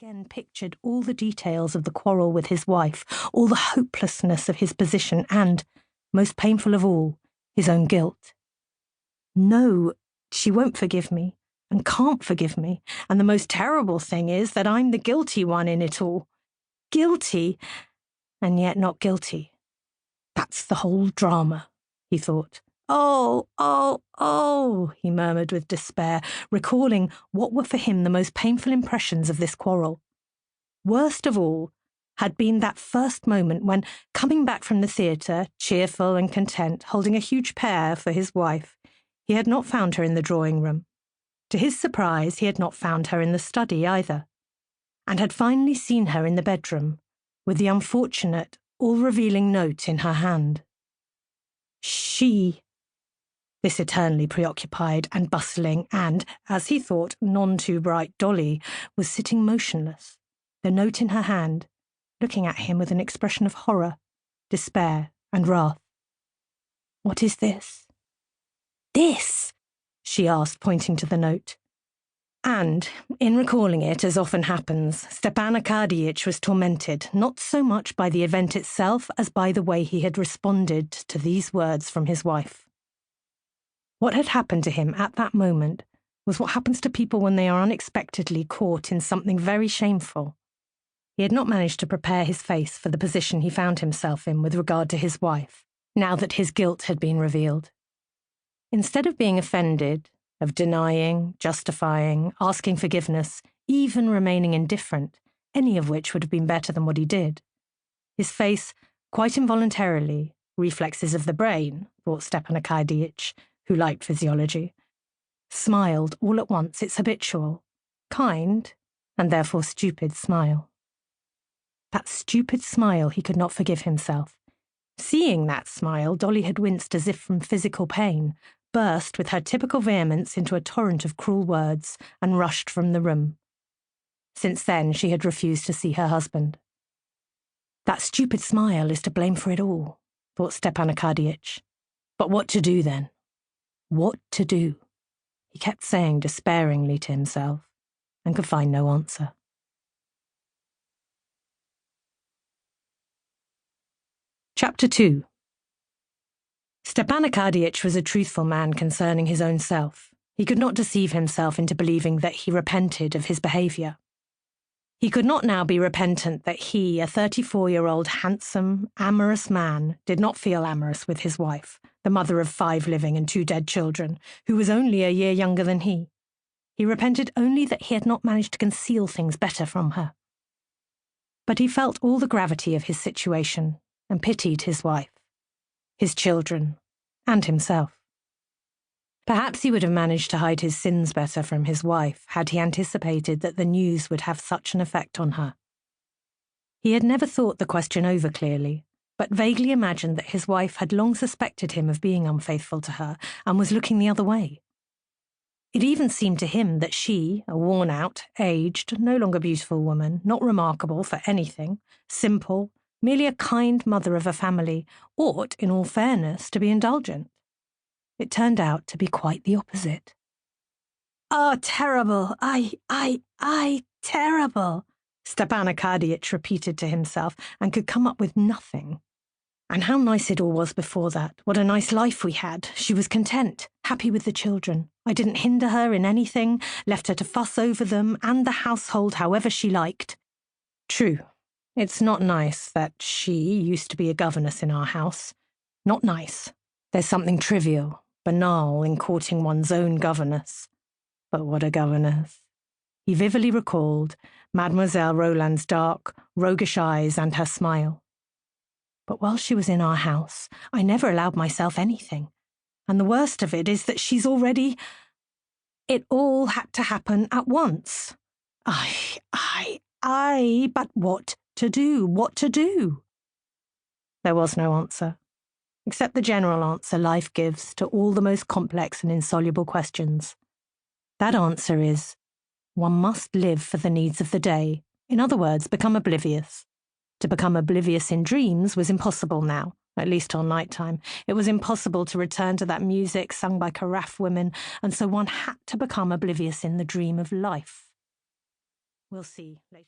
again pictured all the details of the quarrel with his wife, all the hopelessness of his position and, most painful of all, his own guilt. No, she won't forgive me, and can't forgive me, and the most terrible thing is that I'm the guilty one in it all. Guilty, and yet not guilty. That's the whole drama, he thought. Oh, he murmured with despair, recalling what were for him the most painful impressions of this quarrel. Worst of all had been that first moment when, coming back from the theatre, cheerful and content, holding a huge pear for his wife, he had not found her in the drawing-room. To his surprise, he had not found her in the study either, and had finally seen her in the bedroom, with the unfortunate, all-revealing note in her hand. This eternally preoccupied and bustling and, as he thought, none-too-bright Dolly was sitting motionless, the note in her hand, looking at him with an expression of horror, despair, and wrath. "What is this?" "This?" she asked, pointing to the note. And, in recalling it, as often happens, Stepan Arkadyevitch was tormented, not so much by the event itself as by the way he had responded to these words from his wife. What had happened to him at that moment was what happens to people when they are unexpectedly caught in something very shameful. He had not managed to prepare his face for the position he found himself in with regard to his wife, now that his guilt had been revealed. Instead of being offended, of denying, justifying, asking forgiveness, even remaining indifferent, any of which would have been better than what he did, his face, quite involuntarily, reflexes of the brain, thought Stepan Arkadyevitch, who liked physiology, smiled all at once its habitual, kind, and therefore stupid smile. That stupid smile he could not forgive himself. Seeing that smile, Dolly had winced as if from physical pain, burst with her typical vehemence into a torrent of cruel words, and rushed from the room. Since then she had refused to see her husband. That stupid smile is to blame for it all, thought Stepan Arkadyevitch. But what to do then? What to do? He kept saying despairingly to himself, and could find no answer. Chapter 2. Stepan Arkadyevitch was a truthful man concerning his own self. He could not deceive himself into believing that he repented of his behaviour. He could not now be repentant that he, a 34-year-old handsome, amorous man, did not feel amorous with his wife, the mother of 5 living and 2 dead children, who was only a year younger than he. He repented only that he had not managed to conceal things better from her. But he felt all the gravity of his situation and pitied his wife, his children, and himself. Perhaps he would have managed to hide his sins better from his wife had he anticipated that the news would have such an effect on her. He had never thought the question over clearly, but vaguely imagined that his wife had long suspected him of being unfaithful to her and was looking the other way. It even seemed to him that she, a worn-out, aged, no longer beautiful woman, not remarkable for anything, simple, merely a kind mother of a family, ought, in all fairness, to be indulgent. It turned out to be quite the opposite. "Ah, terrible! Terrible!" Stepan Arkadyevitch repeated to himself, and could come up with nothing. And how nice it all was before that. What a nice life we had. She was content, happy with the children. I didn't hinder her in anything, left her to fuss over them and the household however she liked. True, it's not nice that she used to be a governess in our house. Not nice. There's something trivial, banal in courting one's own governess. But what a governess. He vividly recalled Mademoiselle Roland's dark, roguish eyes and her smile. But while she was in our house, I never allowed myself anything. And the worst of it is that she's already... It all had to happen at once. But what to do? What to do? There was no answer, except the general answer life gives to all the most complex and insoluble questions. That answer is, one must live for the needs of the day, in other words, become oblivious. To become oblivious in dreams was impossible now, at least till night-time. It was impossible to return to that music sung by carafe women, and so one had to become oblivious in the dream of life. We'll see later.